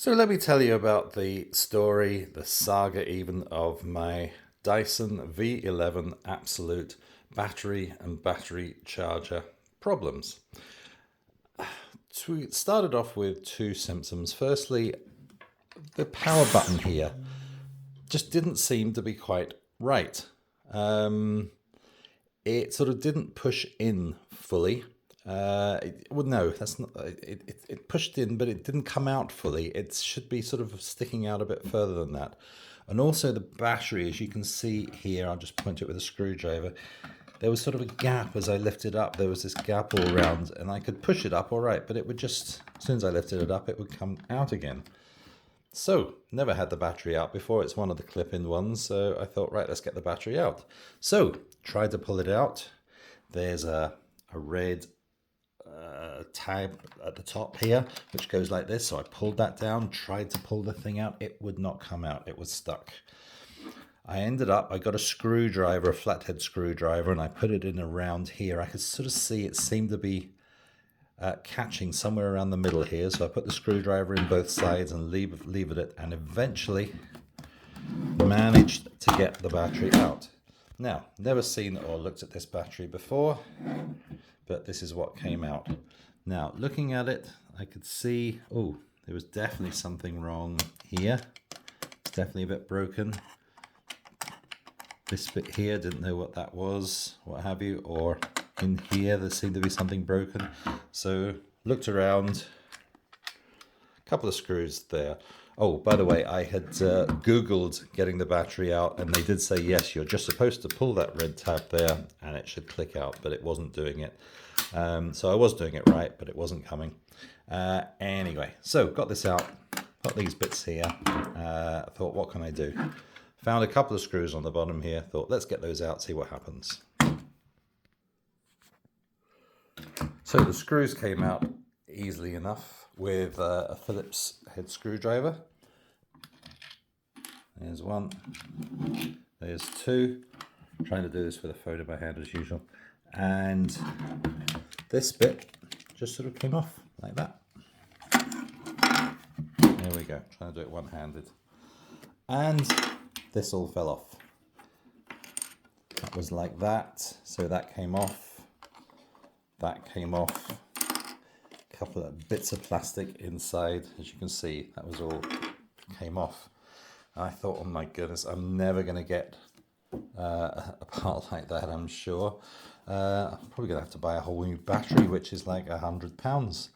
So let me tell you about the story, the saga even, of my Dyson V11 Absolute battery and battery charger problems. So we started off with two symptoms. Firstly, the power button here just didn't seem to be quite right. It sort of didn't push in fully. Well, no, that's not. It pushed in, but it didn't come out fully. It should be sort of sticking out a bit further than that. And also the battery, as you can see here, I'll just point it with a screwdriver. There was sort of a gap as I lifted up. There was this gap all around, and I could push it up all right, but it would just, as soon as I lifted it up, it would come out again. So, never had the battery out before. It's one of the clip-in ones, so I thought, right, let's get the battery out. So, tried to pull it out. There's a red tab at the top here, which goes like this. So I pulled that down, tried to pull the thing out. It would not come out. It was stuck. I got a screwdriver, a flathead screwdriver, and I put it in around here. I could sort of see it seemed to be catching somewhere around the middle here. So I put the screwdriver in both sides and levered it, and eventually managed to get the battery out. Now, never seen or looked at this battery before, but this is what came out. Now, looking at it, I could see, oh, there was definitely something wrong here. It's definitely a bit broken. This bit here, didn't know what that was, what have you, or in here, there seemed to be something broken. So, looked around, a couple of screws there. Oh, by the way, I had Googled getting the battery out, and they did say, yes, you're just supposed to pull that red tab there, and it should click out, but it wasn't doing it. So I was doing it right, but it wasn't coming. Anyway, so got this out, got these bits here. Thought, what can I do? Found a couple of screws on the bottom here. Thought, let's get those out, see what happens. So the screws came out easily enough with a Phillips head screwdriver. There's one, there's two. I'm trying to do this with a phone in my hand as usual. And this bit just sort of came off like that. There we go, trying to do it one-handed. And this all fell off. That was like that, so that came off. That came off. A couple of bits of plastic inside, as you can see, that was all came off. I thought, oh my goodness, I'm never going to get a part like that, I'm sure. I'm probably going to have to buy a whole new battery, which is like £100.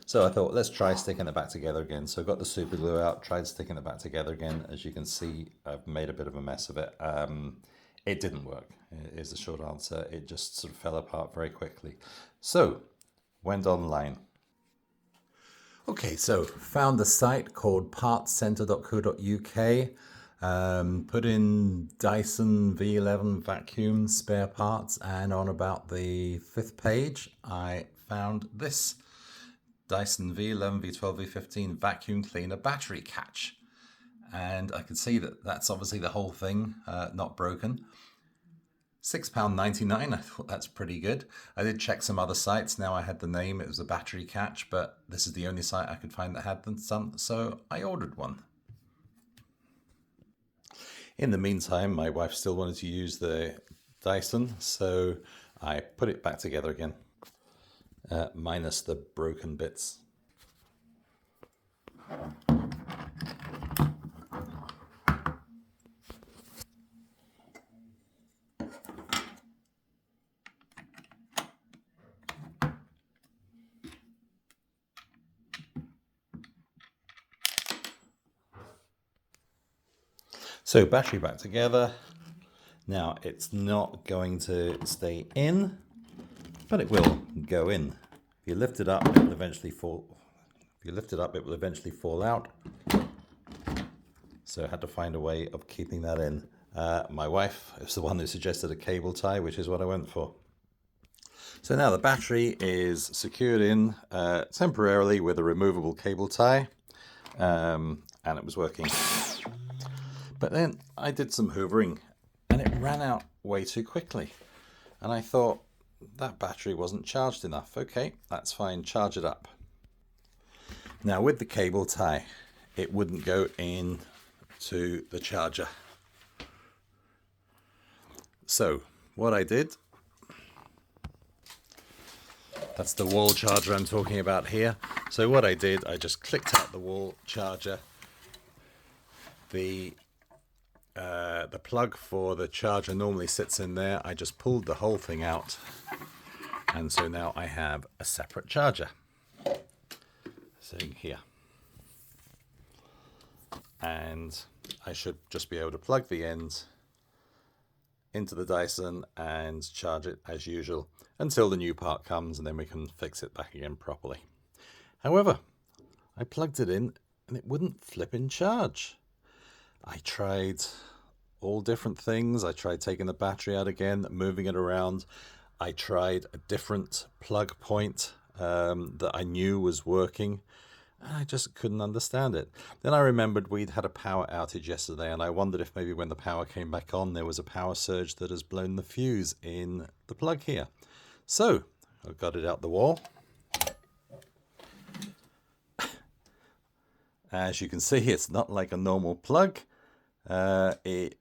So I thought, let's try sticking it back together again. So I got the super glue out, tried sticking it back together again. As you can see, I've made a bit of a mess of it. It didn't work, is the short answer. It just sort of fell apart very quickly. So, went online. Okay, so found a site called partscenter.co.uk, put in Dyson V11 vacuum spare parts, and on about the 5th page, I found this Dyson V11, V12, V15 vacuum cleaner battery catch. And I could see that that's obviously the whole thing, not broken. £6.99, I thought that's pretty good. I did check some other sites. Now I had the name, it was a battery catch, but this is the only site I could find that had some, so I ordered one. In the meantime, my wife still wanted to use the Dyson, so I put it back together again, minus the broken bits. So battery back together. Now it's not going to stay in, but it will go in. If you lift it up, it will eventually fall. If you lift it up, it will eventually fall out. So I had to find a way of keeping that in. My wife is the one who suggested a cable tie, which is what I went for. So now the battery is secured in temporarily with a removable cable tie, and it was working. But then I did some hoovering and it ran out way too quickly. And I thought, that battery wasn't charged enough. Okay, that's fine, charge it up. Now with the cable tie, it wouldn't go in to the charger. So what I did, that's the wall charger I'm talking about here. So what I did, I just clicked out the wall charger. The plug for the charger normally sits in there. I just pulled the whole thing out, and so now I have a separate charger sitting here. And I should just be able to plug the end into the Dyson and charge it as usual until the new part comes, and then we can fix it back again properly. However, I plugged it in and it wouldn't flip in charge. I tried all different things. I tried taking the battery out again, moving it around. I tried a different plug point that I knew was working. I just couldn't understand it. Then I remembered we'd had a power outage yesterday, and I wondered if maybe when the power came back on, there was a power surge that has blown the fuse in the plug here. So I got it out the wall. As you can see, it's not like a normal plug. It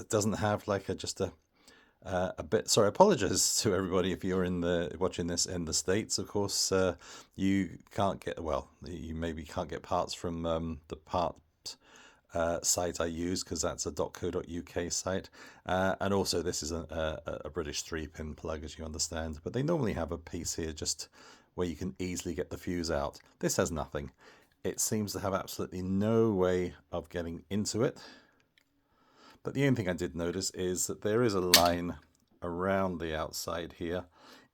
doesn't have like just a bit. Sorry, I apologize to everybody if you're watching this in the States. Of course, you can't get, well, you maybe can't get parts from the part site I use, because that's a .co.uk site, and also this is a British 3-pin plug, as you understand. But they normally have a piece here just where you can easily get the fuse out. This has nothing. It seems to have absolutely no way of getting into it. But the only thing I did notice is that there is a line around the outside here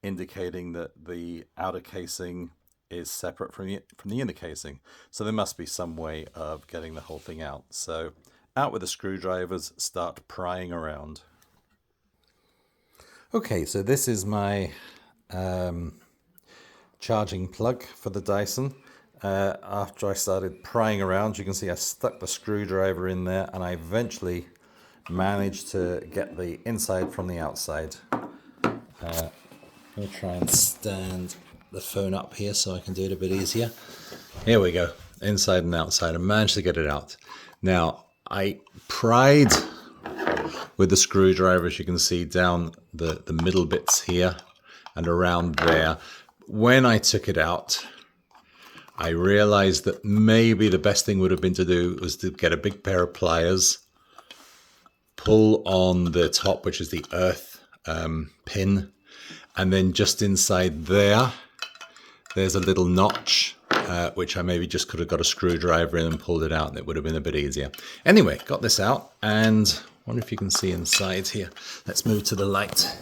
indicating that the outer casing is separate from the inner casing. So there must be some way of getting the whole thing out. So out with the screwdrivers, start prying around. Okay, so this is my charging plug for the Dyson. After I started prying around, you can see I stuck the screwdriver in there, and I eventually managed to get the inside from the outside. I'm going to try and stand the phone up here so I can do it a bit easier. Here we go, inside and outside. I managed to get it out. Now, I pried with the screwdriver, as you can see, down the middle bits here and around there. When I took it out, I realized that maybe the best thing would have been to do was to get a big pair of pliers, pull on the top, which is the earth pin, and then just inside there's a little notch, which I maybe just could have got a screwdriver in and pulled it out, and it would have been a bit easier. Anyway, got this out, and I wonder if you can see inside here. Let's move to the light.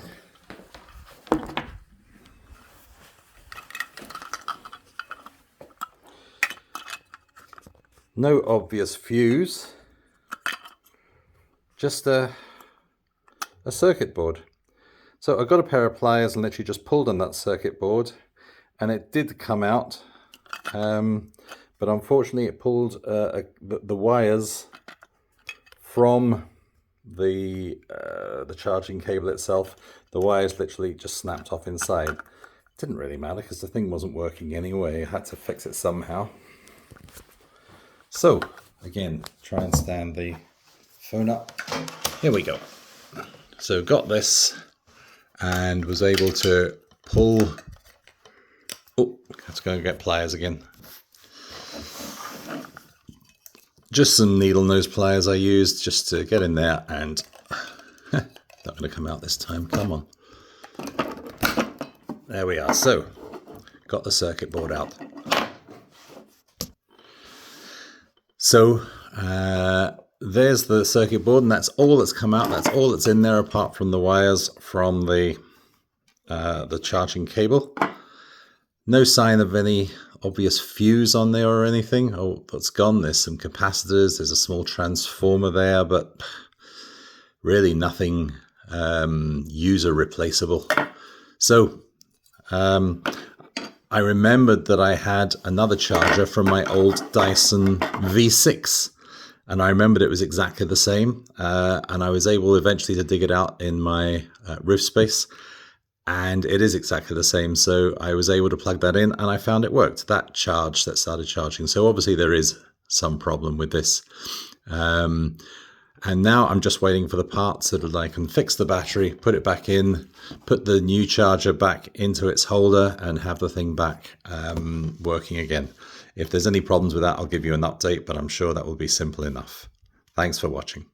No obvious fuse, just a circuit board. So I got a pair of pliers and literally just pulled on that circuit board, and it did come out, but unfortunately it pulled the wires from the charging cable itself. The wires literally just snapped off inside. Didn't really matter because the thing wasn't working anyway. I had to fix it somehow. So again, try and stand the phone up. Here we go. So got this and was able to pull. Oh, let's go and get pliers again. Just some needle nose pliers I used just to get in there, and not going to come out this time. Come on. There we are. So got the circuit board out. So there's the circuit board, and that's all that's come out. That's all that's in there, apart from the wires from the charging cable. No sign of any obvious fuse on there or anything. Oh, that's gone. There's some capacitors. There's a small transformer there, but really nothing user replaceable. So I remembered that I had another charger from my old Dyson V6, and I remembered it was exactly the same, and I was able eventually to dig it out in my roof space, and it is exactly the same. So I was able to plug that in and I found it worked. That started charging. So obviously there is some problem with this. And now I'm just waiting for the parts so that I can fix the battery, put it back in, put the new charger back into its holder and have the thing back working again. If there's any problems with that, I'll give you an update, but I'm sure that will be simple enough. Thanks for watching.